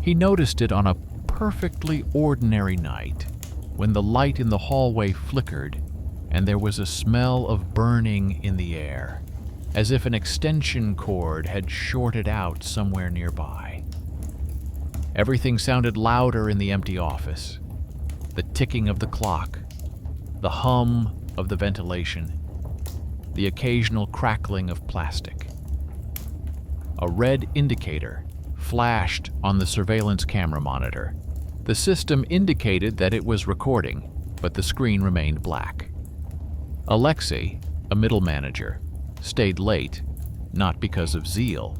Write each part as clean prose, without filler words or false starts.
He noticed it on a perfectly ordinary night, when the light in the hallway flickered and there was a smell of burning in the air, as if an extension cord had shorted out somewhere nearby. Everything sounded louder in the empty office. The ticking of the clock, the hum of the ventilation, the occasional crackling of plastic. A red indicator flashed on the surveillance camera monitor. The system indicated that it was recording, but the screen remained black. Alexei, a middle manager, stayed late, not because of zeal.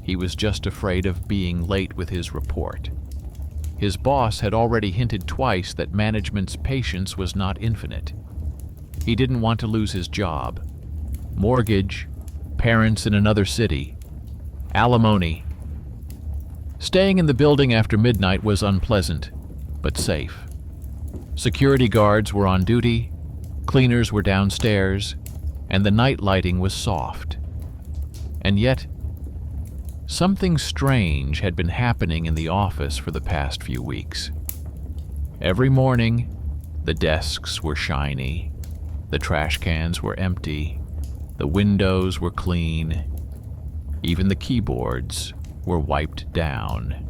He was just afraid of being late with his report. His boss had already hinted twice that management's patience was not infinite. He didn't want to lose his job. Mortgage, parents in another city, alimony. Staying in the building after midnight was unpleasant, but safe. Security guards were on duty, cleaners were downstairs, and the night lighting was soft. And yet, something strange had been happening in the office for the past few weeks. Every morning, the desks were shiny, the trash cans were empty, the windows were clean, even the keyboards were wiped down.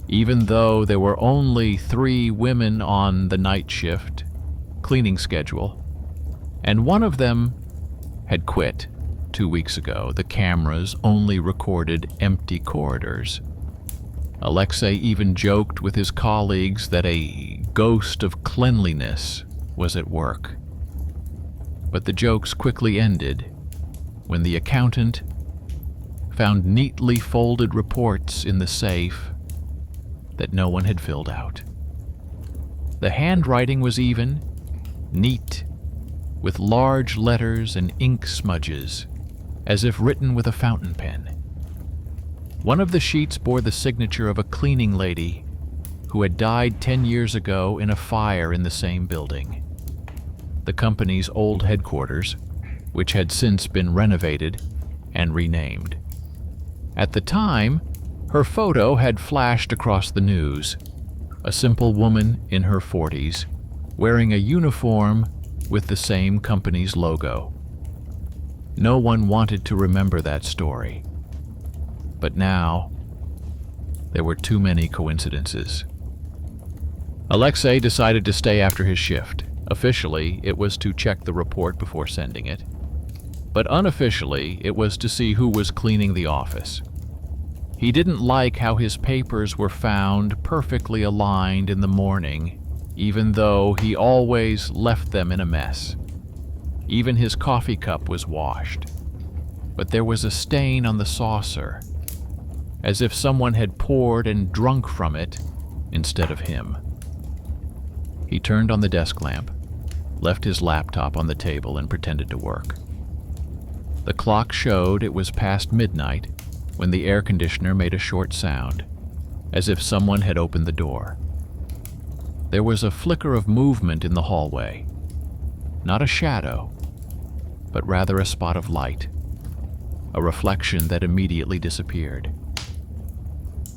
Even though there were only 3 women on the night shift cleaning schedule, and one of them had quit 2 weeks ago, the cameras only recorded empty corridors. Alexei even joked with his colleagues that a ghost of cleanliness was at work. But the jokes quickly ended when the accountant found neatly folded reports in the safe that no one had filled out. The handwriting was even, neat, with large letters and ink smudges, as if written with a fountain pen. One of the sheets bore the signature of a cleaning lady who had died 10 years ago in a fire in the same building. The company's old headquarters, which had since been renovated and renamed. At the time, her photo had flashed across the news. A simple woman in her 40s, wearing a uniform with the same company's logo. No one wanted to remember that story. But now, there were too many coincidences. Alexei decided to stay after his shift. Officially, it was to check the report before sending it. But unofficially, it was to see who was cleaning the office. He didn't like how his papers were found perfectly aligned in the morning, even though he always left them in a mess. Even his coffee cup was washed. But there was a stain on the saucer, as if someone had poured and drunk from it instead of him. He turned on the desk lamp, left his laptop on the table, and pretended to work. The clock showed it was past midnight when the air conditioner made a short sound, as if someone had opened the door. There was a flicker of movement in the hallway. Not a shadow, but rather a spot of light, a reflection that immediately disappeared.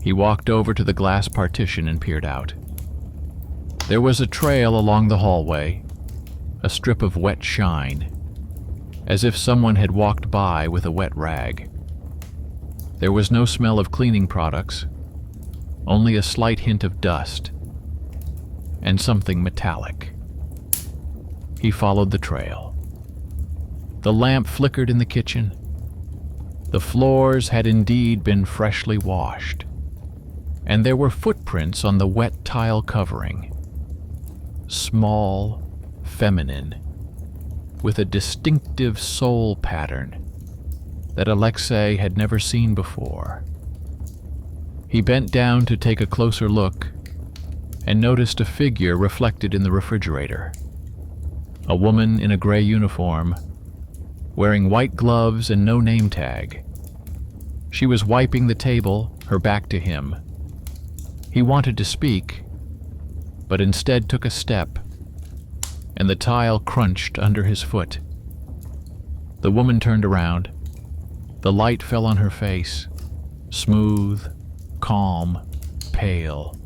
He walked over to the glass partition and peered out. There was a trail along the hallway, a strip of wet shine, as if someone had walked by with a wet rag. There was no smell of cleaning products, only a slight hint of dust, and something metallic. He followed the trail. The lamp flickered in the kitchen. The floors had indeed been freshly washed, and there were footprints on the wet tile covering. Small, feminine, with a distinctive sole pattern that Alexei had never seen before. He bent down to take a closer look and noticed a figure reflected in the refrigerator. A woman in a gray uniform, wearing white gloves and no name tag. She was wiping the table, her back to him. He wanted to speak, but instead took a step, and the tile crunched under his foot. The woman turned around. The light fell on her face, smooth, calm, pale,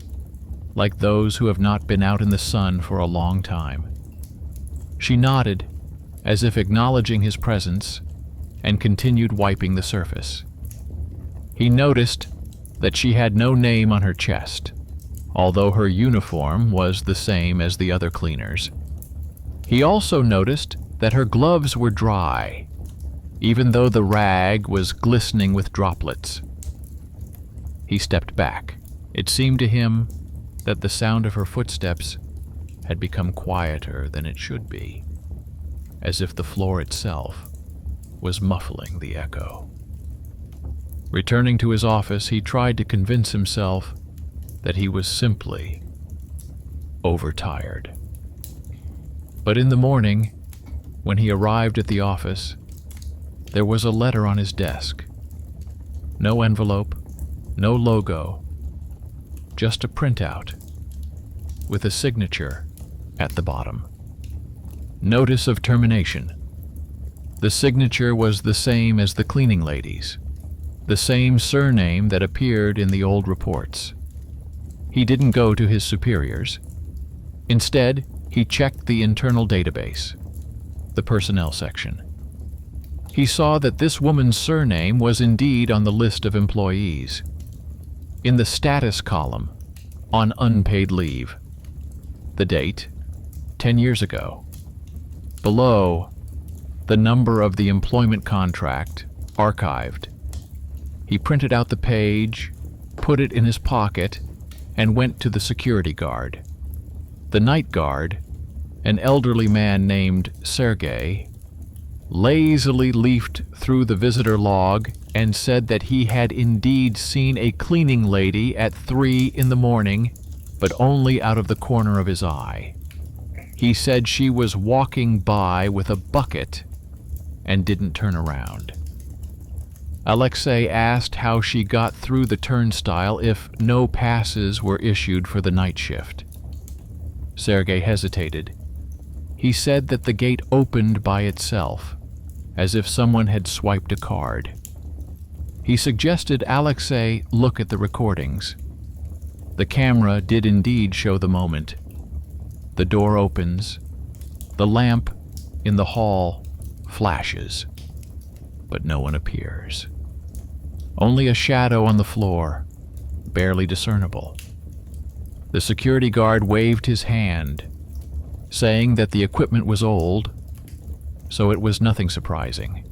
like those who have not been out in the sun for a long time. She nodded, as if acknowledging his presence, and continued wiping the surface. He noticed that she had no name on her chest, although her uniform was the same as the other cleaners. He also noticed that her gloves were dry, even though the rag was glistening with droplets. He stepped back. It seemed to him that the sound of her footsteps had become quieter than it should be, as if the floor itself was muffling the echo. Returning to his office, he tried to convince himself that he was simply overtired. But in the morning, when he arrived at the office, there was a letter on his desk. No envelope, no logo, just a printout with a signature at the bottom. Notice of termination. The signature was the same as the cleaning lady's, the same surname that appeared in the old reports. He didn't go to his superiors. Instead, he checked the internal database, the personnel section. He saw that this woman's surname was indeed on the list of employees, in the status column, on unpaid leave. The date, 10 years ago. Below, the number of the employment contract, archived. He printed out the page, put it in his pocket, and went to the security guard. The night guard, an elderly man named Sergei, lazily leafed through the visitor log and said that he had indeed seen a cleaning lady at 3 in the morning, but only out of the corner of his eye. He said she was walking by with a bucket and didn't turn around. Alexei asked how she got through the turnstile if no passes were issued for the night shift. Sergei hesitated. He said that the gate opened by itself, as if someone had swiped a card. He suggested Alexei look at the recordings. The camera did indeed show the moment. The door opens. The lamp in the hall flashes, but no one appears. Only a shadow on the floor, barely discernible. The security guard waved his hand, saying that the equipment was old, so it was nothing surprising.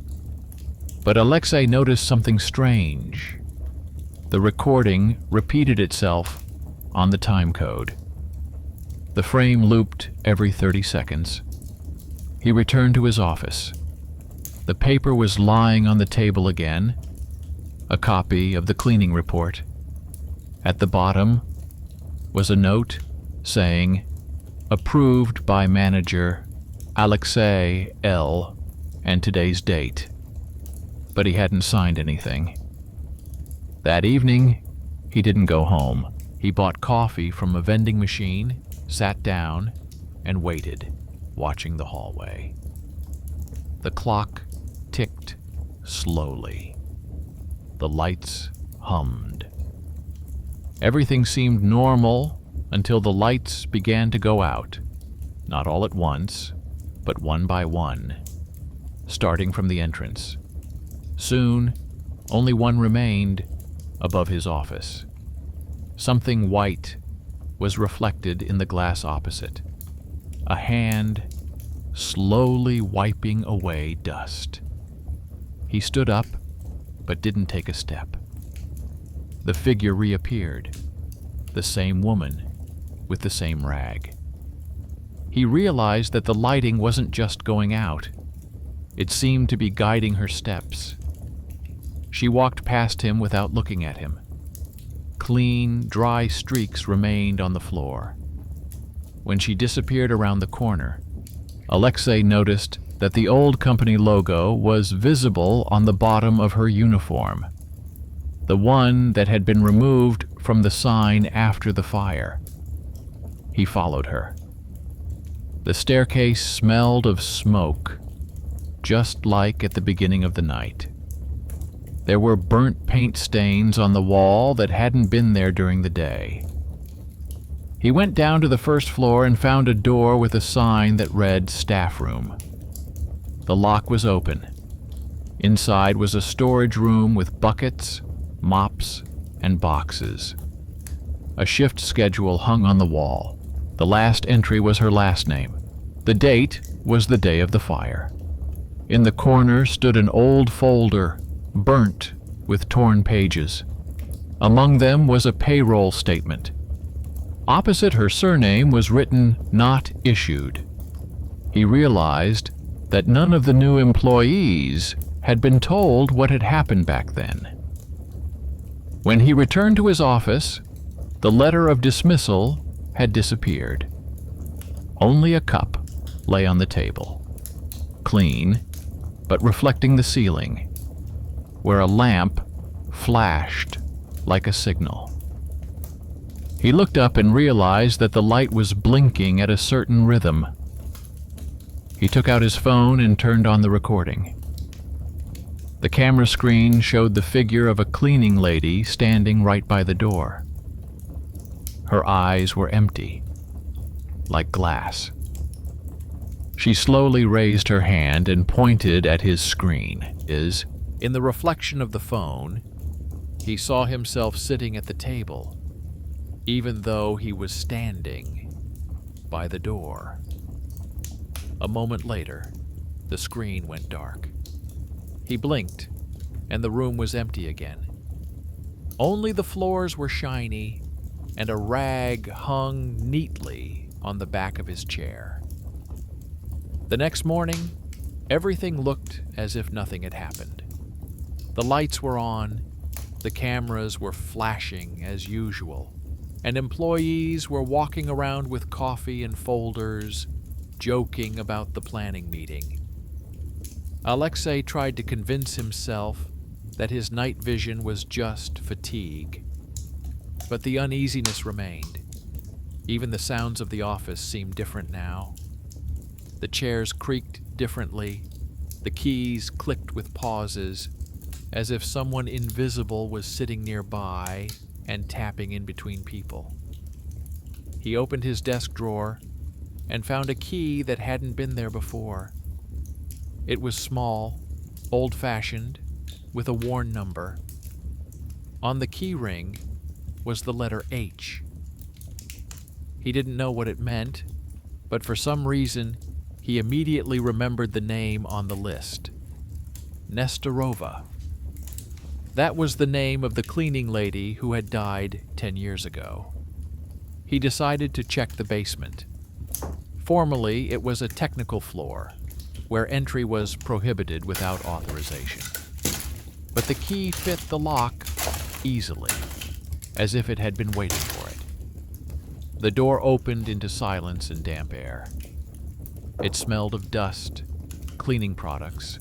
But Alexei noticed something strange. The recording repeated itself on the time code. The frame looped every 30 seconds. He returned to his office. The paper was lying on the table again, a copy of the cleaning report. At the bottom was a note saying, "Approved by manager Alexei L. and today's date." But he hadn't signed anything. That evening, he didn't go home. He bought coffee from a vending machine, sat down, and waited, watching the hallway. The clock ticked slowly. The lights hummed. Everything seemed normal until the lights began to go out, not all at once, but one by one, starting from the entrance. Soon, only one remained above his office. Something white was reflected in the glass opposite, a hand slowly wiping away dust. He stood up, but didn't take a step. The figure reappeared, the same woman, with the same rag. He realized that the lighting wasn't just going out. It seemed to be guiding her steps. She walked past him without looking at him. Clean, dry streaks remained on the floor. When she disappeared around the corner, Alexei noticed that the old company logo was visible on the bottom of her uniform, the one that had been removed from the sign after the fire. He followed her. The staircase smelled of smoke, just like at the beginning of the night. There were burnt paint stains on the wall that hadn't been there during the day. He went down to the first floor and found a door with a sign that read staff room. The lock was open. Inside was a storage room with buckets, mops, and boxes. A shift schedule hung on the wall. The last entry was her last name. The date was the day of the fire. In the corner stood an old folder, burnt with torn pages. Among them was a payroll statement. Opposite her surname was written, "Not issued." He realized that none of the new employees had been told what had happened back then. When he returned to his office, the letter of dismissal had disappeared. Only a cup lay on the table, clean, but reflecting the ceiling, where a lamp flashed like a signal. He looked up and realized that the light was blinking at a certain rhythm. He took out his phone and turned on the recording. The camera screen showed the figure of a cleaning lady standing right by the door. Her eyes were empty, like glass. She slowly raised her hand and pointed at his screen. In the reflection of the phone, he saw himself sitting at the table, even though he was standing by the door. A moment later, the screen went dark. He blinked, and the room was empty again. Only the floors were shiny, and a rag hung neatly on the back of his chair. The next morning, everything looked as if nothing had happened. The lights were on, the cameras were flashing as usual, and employees were walking around with coffee and folders, joking about the planning meeting. Alexei tried to convince himself that his night vision was just fatigue. But the uneasiness remained. Even the sounds of the office seemed different now. The chairs creaked differently. The keys clicked with pauses, as if someone invisible was sitting nearby and tapping in between people. He opened his desk drawer and found a key that hadn't been there before. It was small, old-fashioned, with a worn number. On the key ring was the letter H. He didn't know what it meant, but for some reason, he immediately remembered the name on the list. Nestorova. That was the name of the cleaning lady who had died 10 years ago. He decided to check the basement. Formally, it was a technical floor, where entry was prohibited without authorization. But the key fit the lock easily, as if it had been waiting for it. The door opened into silence and damp air. It smelled of dust, cleaning products,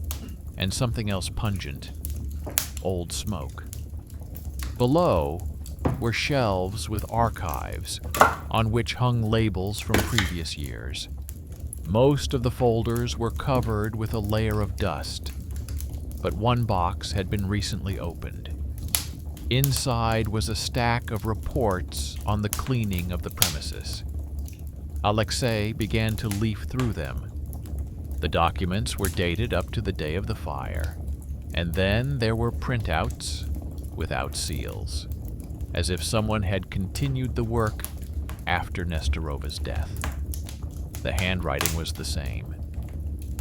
and something else pungent, old smoke. Below were shelves with archives on which hung labels from previous years. Most of the folders were covered with a layer of dust, but one box had been recently opened. Inside was a stack of reports on the cleaning of the premises. Alexei began to leaf through them. The documents were dated up to the day of the fire, and then there were printouts without seals, as if someone had continued the work after Nestorova's death. The handwriting was the same.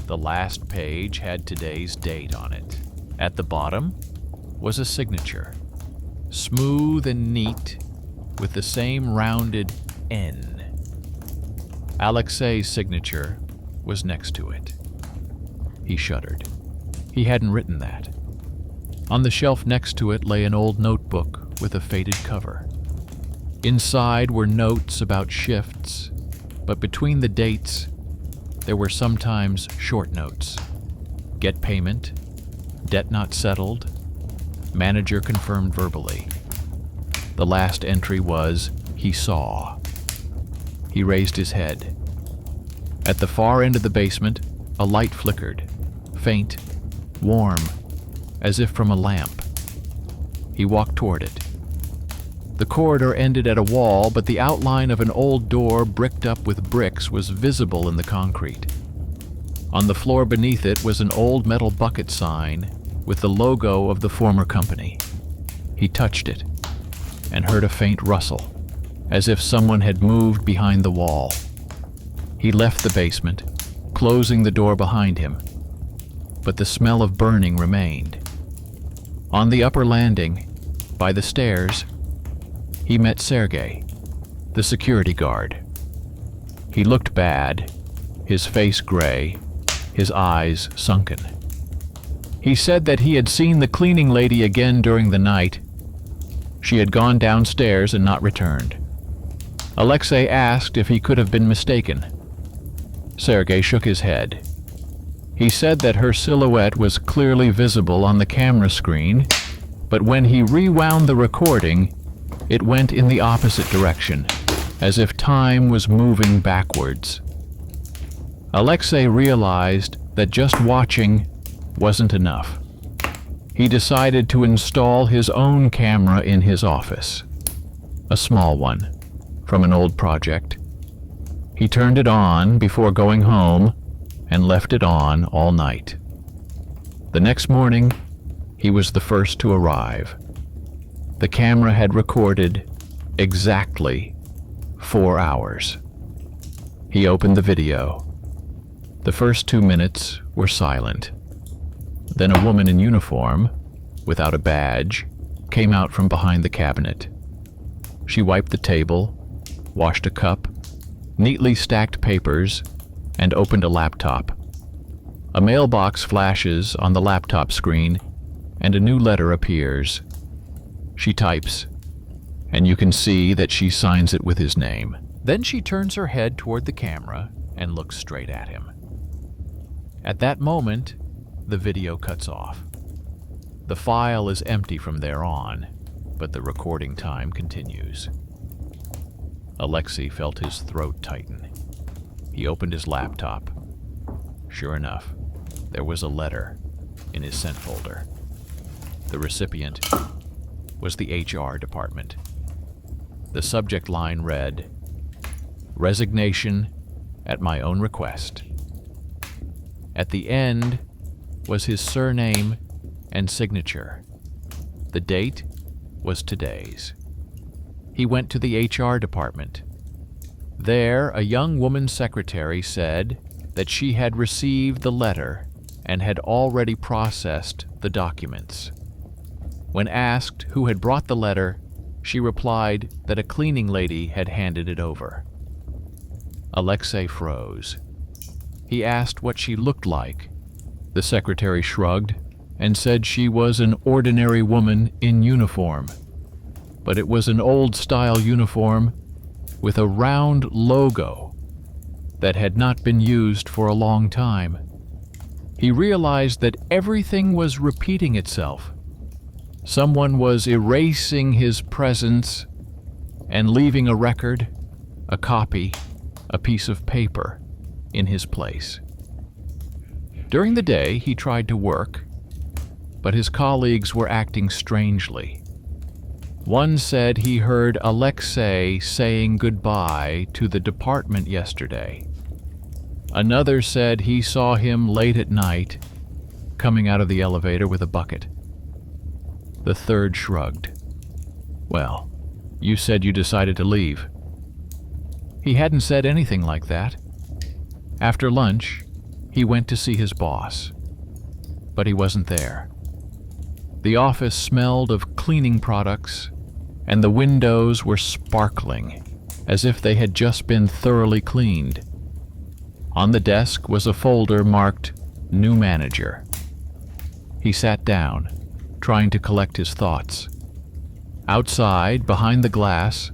The last page had today's date on it. At the bottom was a signature, smooth and neat, with the same rounded N. Alexei's signature was next to it. He shuddered. He hadn't written that. On the shelf next to it lay an old notebook with a faded cover. Inside were notes about shifts, but between the dates, there were sometimes short notes. Get payment, debt not settled, manager confirmed verbally. The last entry was, he saw. He raised his head. At the far end of the basement, a light flickered, faint, warm, as if from a lamp. He walked toward it. The corridor ended at a wall, but the outline of an old door bricked up with bricks was visible in the concrete. On the floor beneath it was an old metal bucket sign with the logo of the former company. He touched it and heard a faint rustle, as if someone had moved behind the wall. He left the basement, closing the door behind him, but the smell of burning remained. On the upper landing, by the stairs, he met Sergei, the security guard. He looked bad, his face gray, his eyes sunken. He said that he had seen the cleaning lady again during the night. She had gone downstairs and not returned. Alexei asked if he could have been mistaken. Sergei shook his head. He said that her silhouette was clearly visible on the camera screen, but when he rewound the recording, it went in the opposite direction, as if time was moving backwards. Alexei realized that just watching wasn't enough. He decided to install his own camera in his office, a small one, from an old project. He turned it on before going home and left it on all night. The next morning, he was the first to arrive. The camera had recorded exactly 4 hours. He opened the video. The first 2 minutes were silent. Then a woman in uniform, without a badge, came out from behind the cabinet. She wiped the table, washed a cup, neatly stacked papers, and opened a laptop. A mailbox flashes on the laptop screen, and a new letter appears. She types, and you can see that she signs it with his name. Then she turns her head toward the camera and looks straight at him. At that moment, the video cuts off. The file is empty from there on, but the recording time continues. Alexei felt his throat tighten. He opened his laptop. Sure enough, there was a letter in his sent folder. The recipient was the HR department. The subject line read, "Resignation at my own request." At the end was his surname and signature. The date was today's. He went to the HR department. There, a young woman secretary said that she had received the letter and had already processed the documents. When asked who had brought the letter, she replied that a cleaning lady had handed it over. Alexei froze. He asked what she looked like. The secretary shrugged and said she was an ordinary woman in uniform. But it was an old-style uniform with a round logo that had not been used for a long time. He realized that everything was repeating itself. Someone was erasing his presence and leaving a record, a copy, a piece of paper in his place. During the day, he tried to work, but his colleagues were acting strangely. One said he heard Alexei saying goodbye to the department yesterday. Another said he saw him late at night, coming out of the elevator with a bucket. The third shrugged. "Well, you said you decided to leave." He hadn't said anything like that. After lunch, he went to see his boss, but he wasn't there. The office smelled of cleaning products, and the windows were sparkling, as if they had just been thoroughly cleaned. On the desk was a folder marked "New Manager." He sat down, trying to collect his thoughts. Outside, behind the glass,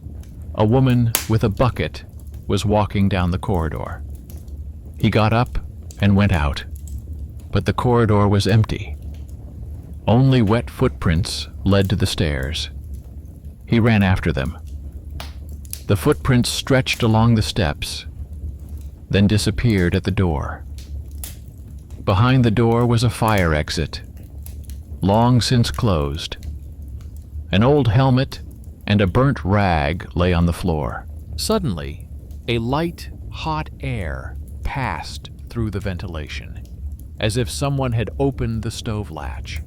a woman with a bucket was walking down the corridor. He got up and went out, but the corridor was empty. Only wet footprints led to the stairs. He ran after them. The footprints stretched along the steps, then disappeared at the door. Behind the door was a fire exit, long since closed. An old helmet and a burnt rag lay on the floor. Suddenly, a light, hot air passed through the ventilation, as if someone had opened the stove latch.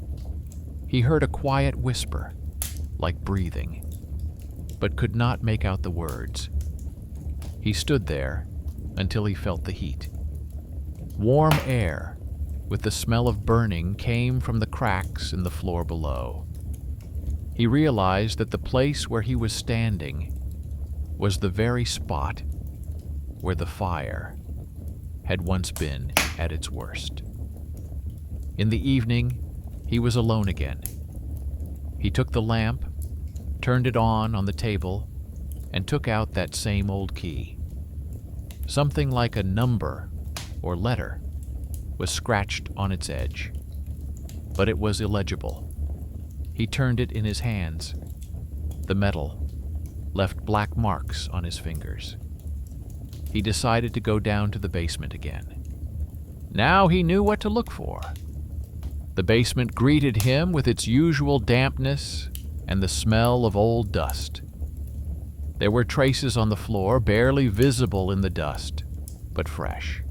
He heard a quiet whisper, like breathing, but could not make out the words. He stood there until he felt the heat. Warm air, with the smell of burning, came from the cracks in the floor below. He realized that the place where he was standing was the very spot where the fire had once been at its worst. In the evening, he was alone again. He took the lamp, turned it on the table, and took out that same old key. Something like a number or letter was scratched on its edge, but it was illegible. He turned it in his hands. The metal left black marks on his fingers. He decided to go down to the basement again. Now he knew what to look for. The basement greeted him with its usual dampness and the smell of old dust. There were traces on the floor, barely visible in the dust, but fresh.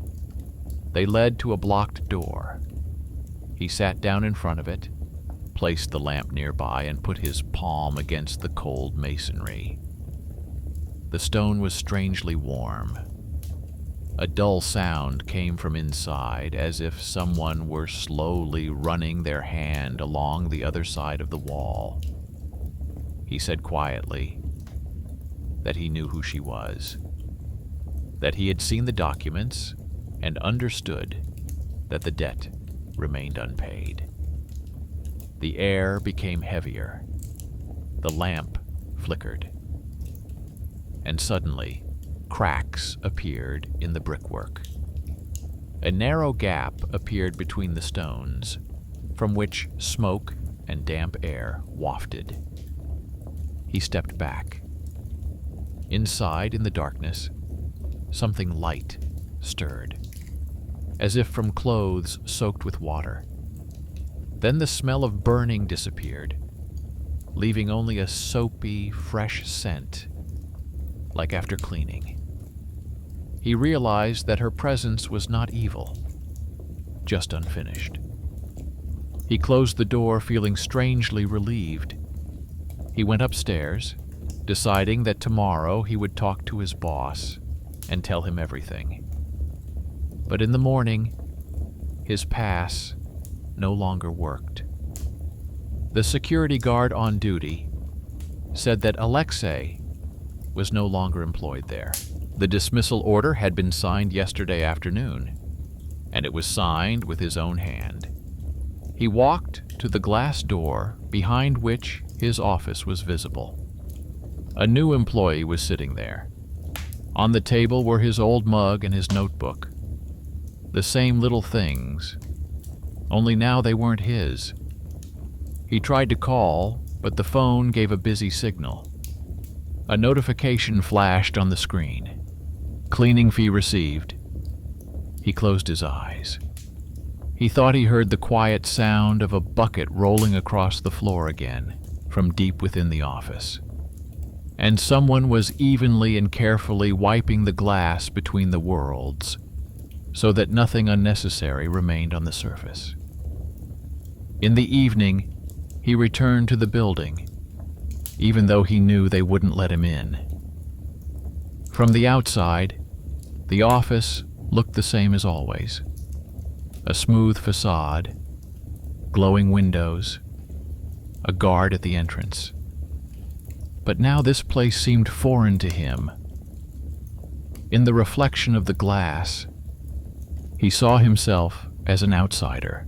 They led to a blocked door. He sat down in front of it, placed the lamp nearby, and put his palm against the cold masonry. The stone was strangely warm. A dull sound came from inside, as if someone were slowly running their hand along the other side of the wall. He said quietly that he knew who she was, that he had seen the documents and understood that the debt remained unpaid. The air became heavier. The lamp flickered. And suddenly, cracks appeared in the brickwork. A narrow gap appeared between the stones, from which smoke and damp air wafted. He stepped back. Inside, in the darkness, something light stirred, as if from clothes soaked with water. Then the smell of burning disappeared, leaving only a soapy, fresh scent, like after cleaning. He realized that her presence was not evil, just unfinished. He closed the door, feeling strangely relieved. He went upstairs, deciding that tomorrow he would talk to his boss and tell him everything. But in the morning, his pass no longer worked. The security guard on duty said that Alexei was no longer employed there. The dismissal order had been signed yesterday afternoon, and it was signed with his own hand. He walked to the glass door behind which his office was visible. A new employee was sitting there. On the table were his old mug and his notebook. The same little things, only now they weren't his. He tried to call, but the phone gave a busy signal. A notification flashed on the screen. Cleaning fee received. He closed his eyes. He thought he heard the quiet sound of a bucket rolling across the floor again, from deep within the office. And someone was evenly and carefully wiping the glass between the worlds, so that nothing unnecessary remained on the surface. In the evening, he returned to the building, even though he knew they wouldn't let him in. From the outside, the office looked the same as always. A smooth facade, glowing windows, a guard at the entrance. But now this place seemed foreign to him. In the reflection of the glass, he saw himself as an outsider,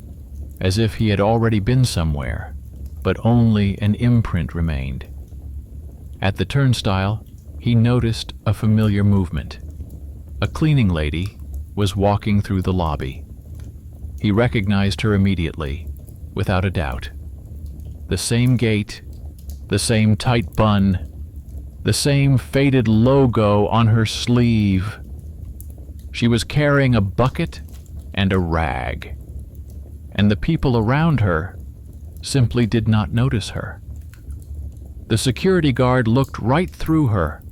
as if he had already been somewhere, but only an imprint remained. At the turnstile, he noticed a familiar movement. A cleaning lady was walking through the lobby. He recognized her immediately, without a doubt. The same gait, the same tight bun, the same faded logo on her sleeve. She was carrying a bucket and a rag, and the people around her simply did not notice her. The security guard looked right through her,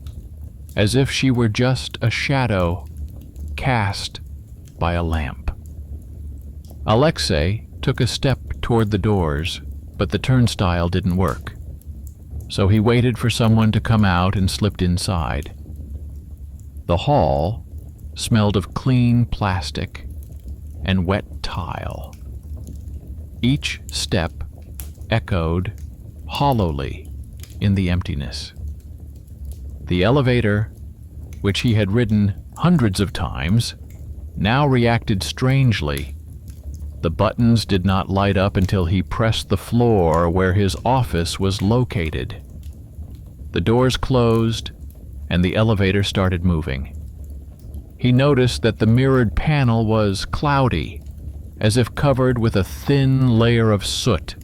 as if she were just a shadow cast by a lamp. Alexei took a step toward the doors, but the turnstile didn't work. So he waited for someone to come out and slipped inside. The hall smelled of clean plastic and wet tile. Each step echoed hollowly in the emptiness. The elevator, which he had ridden hundreds of times, now reacted strangely. The buttons did not light up until he pressed the floor where his office was located. The doors closed, and the elevator started moving. He noticed that the mirrored panel was cloudy, as if covered with a thin layer of soot.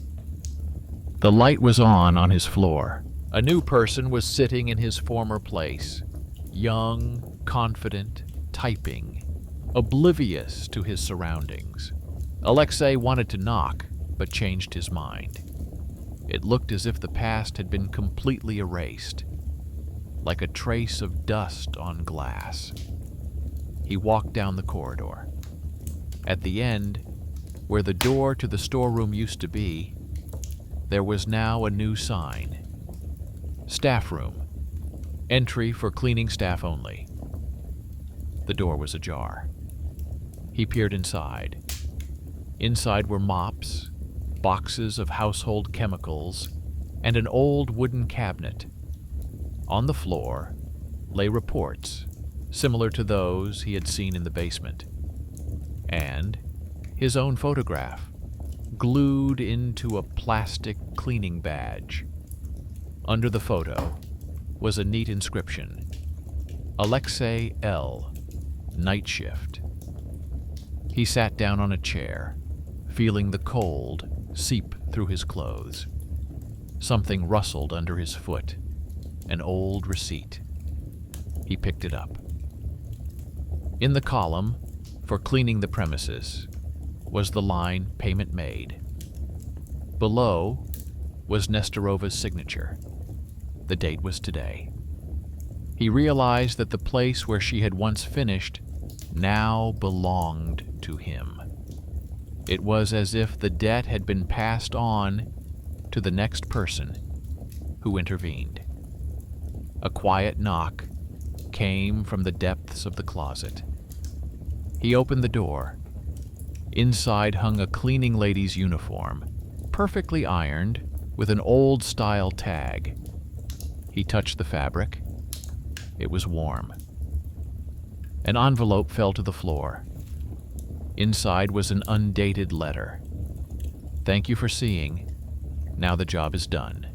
The light was on his floor. A new person was sitting in his former place, young, confident, typing, oblivious to his surroundings. Alexei wanted to knock, but changed his mind. It looked as if the past had been completely erased, like a trace of dust on glass. He walked down the corridor. At the end, where the door to the storeroom used to be, there was now a new sign. Staff room. Entry for cleaning staff only. The door was ajar. He peered inside. Inside were mops, boxes of household chemicals, and an old wooden cabinet. On the floor lay reports, similar to those he had seen in the basement, and his own photograph, glued into a plastic cleaning badge. Under the photo was a neat inscription: Alexei L., night shift. He sat down on a chair, feeling the cold seep through his clothes. Something rustled under his foot, an old receipt. He picked it up. In the column for cleaning the premises was the line "Payment made." Below was Nestorova's signature. The date was today. He realized that the place where she had once finished now belonged to him. It was as if the debt had been passed on to the next person who intervened. A quiet knock came from the depths of the closet. He opened the door. Inside hung a cleaning lady's uniform, perfectly ironed, with an old-style tag. He touched the fabric. It was warm. An envelope fell to the floor. Inside was an undated letter. "Thank you for seeing. Now the job is done."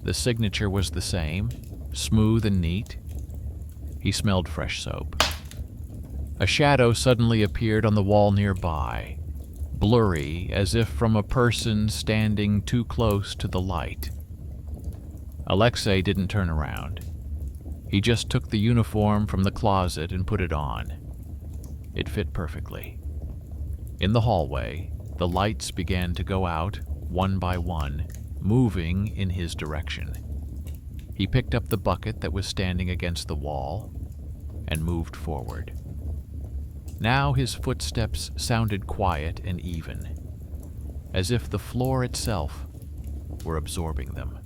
The signature was the same, smooth and neat. He smelled fresh soap. A shadow suddenly appeared on the wall nearby, blurry as if from a person standing too close to the light. Alexei didn't turn around. He just took the uniform from the closet and put it on. It fit perfectly. In the hallway, the lights began to go out, one by one, moving in his direction. He picked up the bucket that was standing against the wall and moved forward. Now his footsteps sounded quiet and even, as if the floor itself were absorbing them.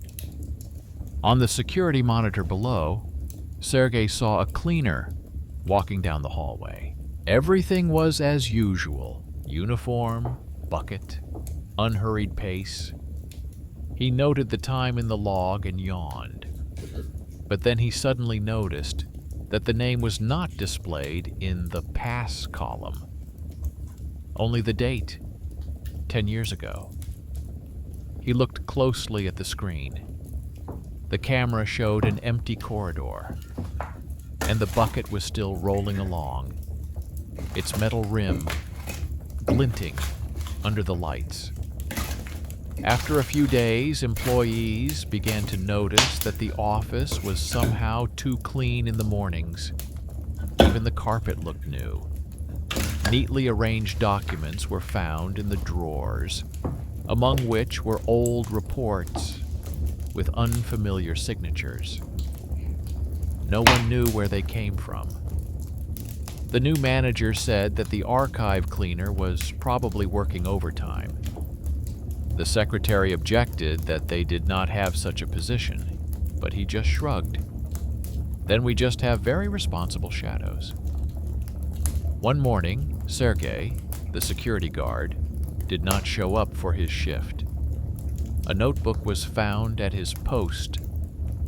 On the security monitor below, Sergei saw a cleaner walking down the hallway. Everything was as usual: uniform, bucket, unhurried pace. He noted the time in the log and yawned. But then he suddenly noticed that the name was not displayed in the pass column. Only the date, 10 years ago. He looked closely at the screen. The camera showed an empty corridor, and the bucket was still rolling along, its metal rim glinting under the lights. After a few days, employees began to notice that the office was somehow too clean in the mornings. Even the carpet looked new. Neatly arranged documents were found in the drawers, among which were old reports, with unfamiliar signatures. No one knew where they came from. The new manager said that the archive cleaner was probably working overtime. The secretary objected that they did not have such a position, but he just shrugged. Then we just have very responsible shadows. One morning, Sergei, the security guard, did not show up for his shift. A notebook was found at his post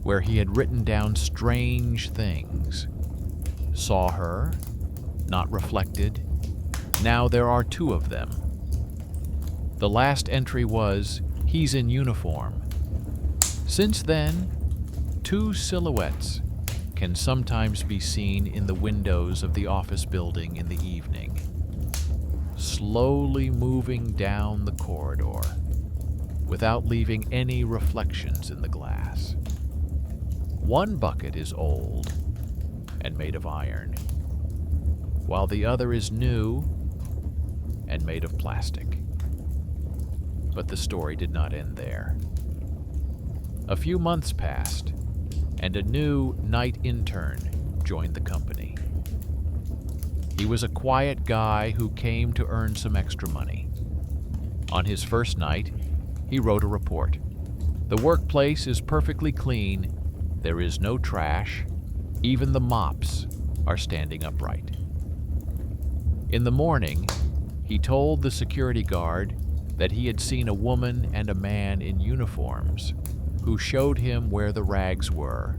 where he had written down strange things. Saw her, not reflected. Now there are 2 of them. The last entry was, he's in uniform. Since then, 2 silhouettes can sometimes be seen in the windows of the office building in the evening, slowly moving down the corridor without leaving any reflections in the glass. One bucket is old and made of iron, while the other is new and made of plastic. But the story did not end there. A few months passed, and a new night intern joined the company. He was a quiet guy who came to earn some extra money. On his first night, he wrote a report. The workplace is perfectly clean. There is no trash. Even the mops are standing upright. In the morning, he told the security guard that he had seen a woman and a man in uniforms who showed him where the rags were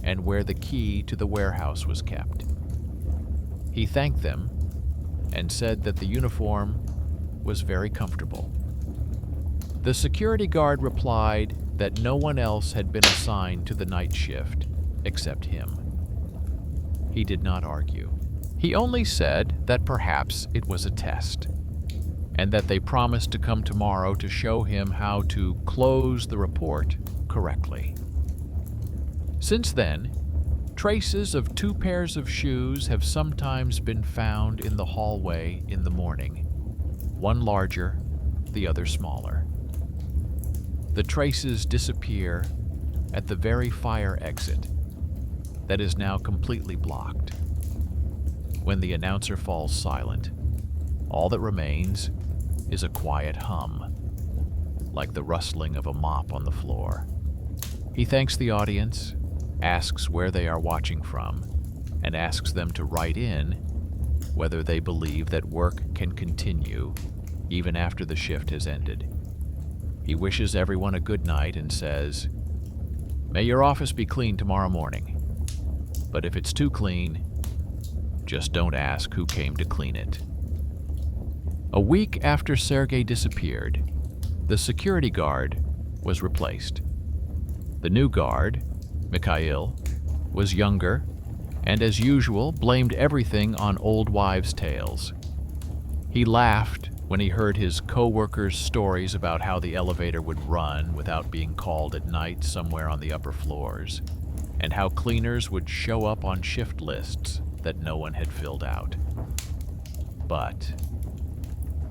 and where the key to the warehouse was kept. He thanked them and said that the uniform was very comfortable. The security guard replied that no one else had been assigned to the night shift except him. He did not argue. He only said that perhaps it was a test, and that they promised to come tomorrow to show him how to close the report correctly. Since then, traces of 2 pairs of shoes have sometimes been found in the hallway in the morning, one larger, the other smaller. The traces disappear at the very fire exit that is now completely blocked. When the announcer falls silent, all that remains is a quiet hum, like the rustling of a mop on the floor. He thanks the audience, asks where they are watching from, and asks them to write in whether they believe that work can continue even after the shift has ended. He wishes everyone a good night and says, "May your office be clean tomorrow morning. But if it's too clean, just don't ask who came to clean it." A week after Sergei disappeared, the security guard was replaced. The new guard, Mikhail, was younger and, as usual, blamed everything on old wives' tales. He laughed when he heard his co-workers' stories about how the elevator would run without being called at night somewhere on the upper floors, and how cleaners would show up on shift lists that no one had filled out. But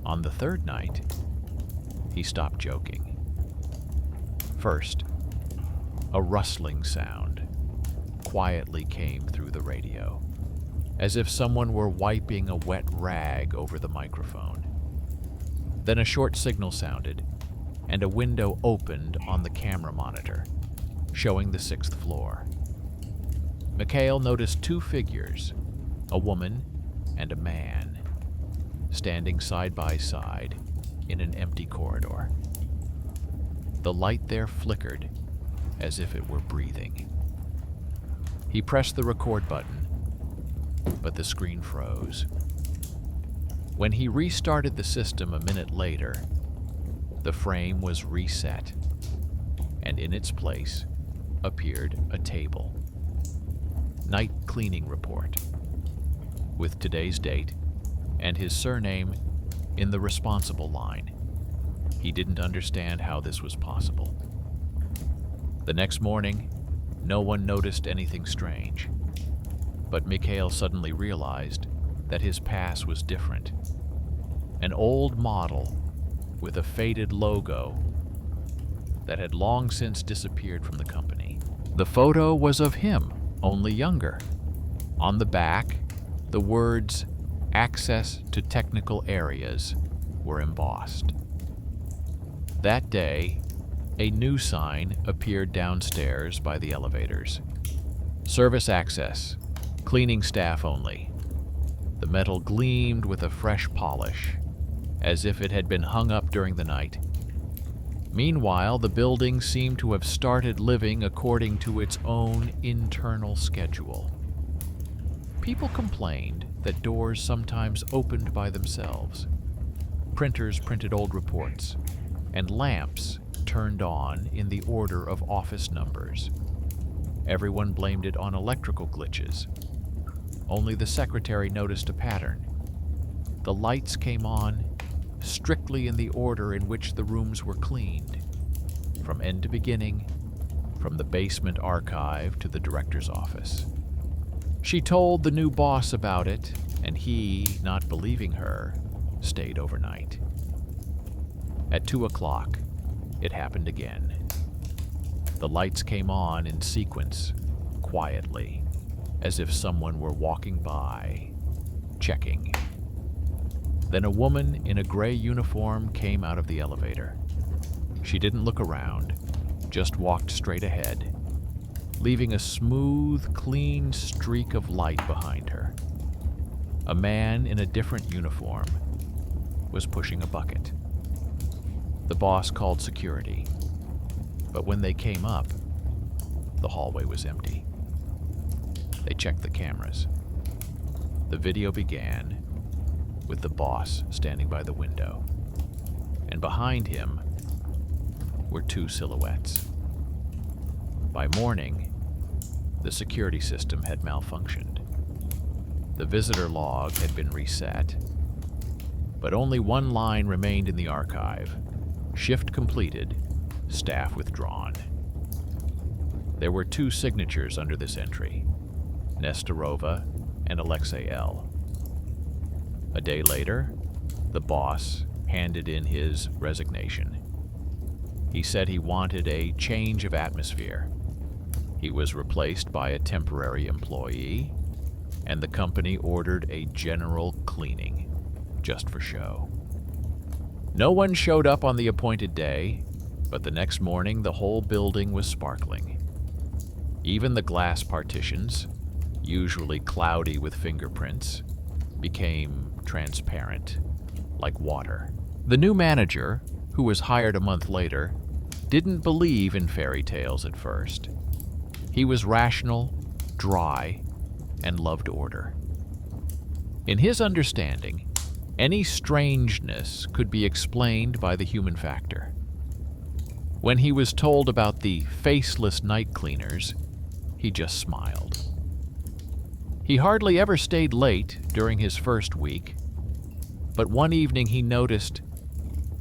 on the 3rd night, he stopped joking. First, a rustling sound quietly came through the radio, as if someone were wiping a wet rag over the microphone. Then a short signal sounded, and a window opened on the camera monitor, showing the 6th floor. Mikhail noticed 2 figures, a woman and a man, standing side by side in an empty corridor. The light there flickered as if it were breathing. He pressed the record button, but the screen froze. When he restarted the system a minute later, the frame was reset, and in its place appeared a table. Night cleaning report, with today's date and his surname in the responsible line. He didn't understand how this was possible. The next morning, no one noticed anything strange, but Mikhail suddenly realized that his pass was different. An old model with a faded logo that had long since disappeared from the company. The photo was of him, only younger. On the back, the words "Access to Technical Areas" were embossed. That day, a new sign appeared downstairs by the elevators. Service access, cleaning staff only. The metal gleamed with a fresh polish, as if it had been hung up during the night. Meanwhile, the building seemed to have started living according to its own internal schedule. People complained that doors sometimes opened by themselves. Printers printed old reports, and lamps turned on in the order of office numbers. Everyone blamed it on electrical glitches. Only the secretary noticed a pattern. The lights came on strictly in the order in which the rooms were cleaned, from end to beginning, from the basement archive to the director's office. She told the new boss about it, and he, not believing her, stayed overnight. At 2 o'clock, it happened again. The lights came on in sequence, quietly, as if someone were walking by, checking. Then a woman in a gray uniform came out of the elevator. She didn't look around, just walked straight ahead, leaving a smooth, clean streak of light behind her. A man in a different uniform was pushing a bucket. The boss called security, but when they came up, the hallway was empty. They checked the cameras. The video began with the boss standing by the window, and behind him were two silhouettes. By morning, the security system had malfunctioned. The visitor log had been reset, but only one line remained in the archive: shift completed, staff withdrawn. There were two signatures under this entry: Nestorova and Alexei L. A day later, the boss handed in his resignation. He said he wanted a change of atmosphere. He was replaced by a temporary employee, and the company ordered a general cleaning, just for show. No one showed up on the appointed day, but the next morning the whole building was sparkling. Even the glass partitions, usually cloudy with fingerprints, became transparent, like water. The new manager, who was hired a month later, didn't believe in fairy tales at first. He was rational, dry, and loved order. In his understanding, any strangeness could be explained by the human factor. When he was told about the faceless night cleaners, he just smiled. He hardly ever stayed late during his first week, but one evening he noticed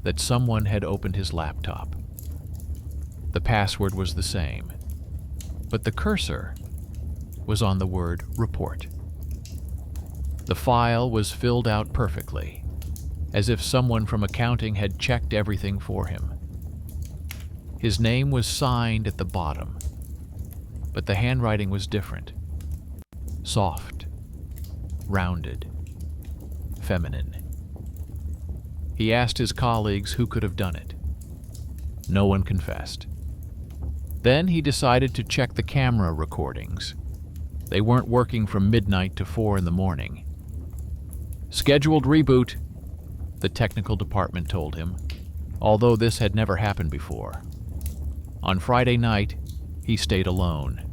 that someone had opened his laptop. The password was the same, but the cursor was on the word report. The file was filled out perfectly, as if someone from accounting had checked everything for him. His name was signed at the bottom, but the handwriting was different. Soft, rounded, feminine. He asked his colleagues who could have done it. No one confessed. Then he decided to check the camera recordings. They weren't working from midnight to 4 in the morning. Scheduled reboot, the technical department told him, although this had never happened before. On Friday night, he stayed alone.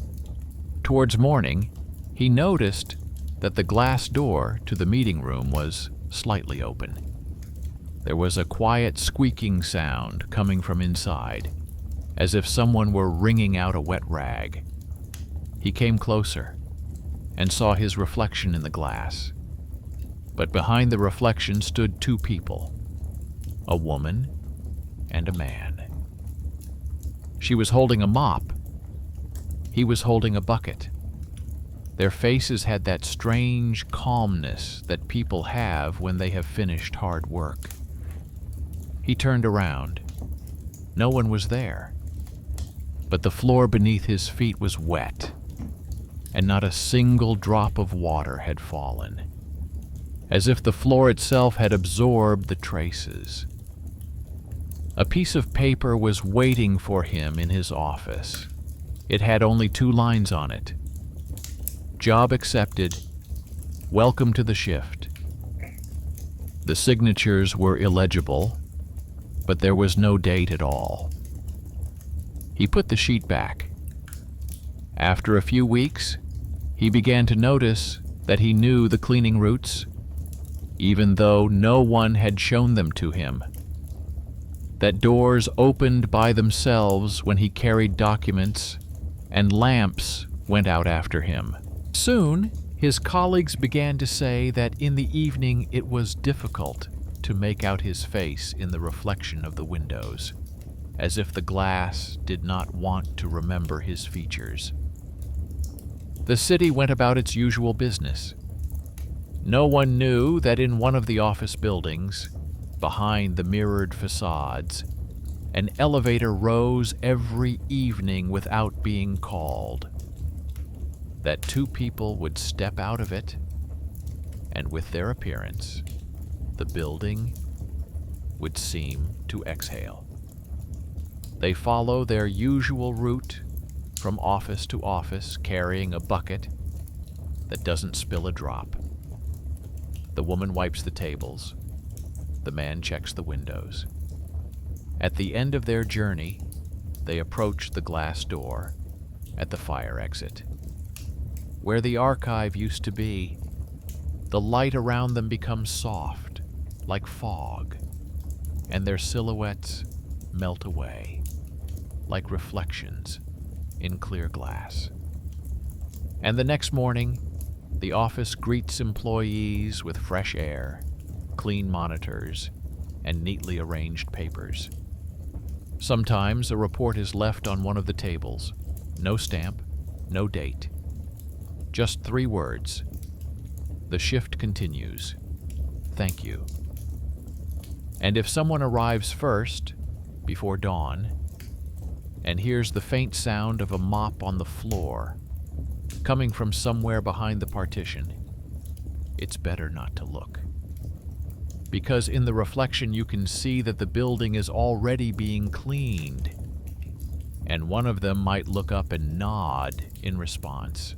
Towards morning, he noticed that the glass door to the meeting room was slightly open. There was a quiet squeaking sound coming from inside, as if someone were wringing out a wet rag. He came closer and saw his reflection in the glass. But behind the reflection stood two people, a woman and a man. She was holding a mop. He was holding a bucket. Their faces had that strange calmness that people have when they have finished hard work. He turned around. No one was there. but the floor beneath his feet was wet, and not a single drop of water had fallen, as if the floor itself had absorbed the traces. A piece of paper was waiting for him in his office. It had only 2 lines on it. Job accepted. Welcome to the shift. The signatures were illegible, but there was no date at all. He put the sheet back. After a few weeks, he began to notice that he knew the cleaning routes, even though no one had shown them to him. That doors opened by themselves when he carried documents, and lamps went out after him. Soon, his colleagues began to say that in the evening it was difficult to make out his face in the reflection of the windows, as if the glass did not want to remember his features. The city went about its usual business. No one knew that in one of the office buildings, behind the mirrored facades, an elevator rose every evening without being called. That 2 people would step out of it, and with their appearance, the building would seem to exhale. They follow their usual route from office to office, carrying a bucket that doesn't spill a drop. The woman wipes the tables. The man checks the windows. At the end of their journey, they approach the glass door at the fire exit. Where the archive used to be, the light around them becomes soft, like fog, and their silhouettes melt away, like reflections in clear glass. And the next morning, the office greets employees with fresh air, clean monitors, and neatly arranged papers. Sometimes a report is left on one of the tables. No stamp, no date. Just 3 words. The shift continues. Thank you. And if someone arrives first, before dawn, and hears the faint sound of a mop on the floor, coming from somewhere behind the partition, it's better not to look. Because in the reflection you can see that the building is already being cleaned, and one of them might look up and nod in response.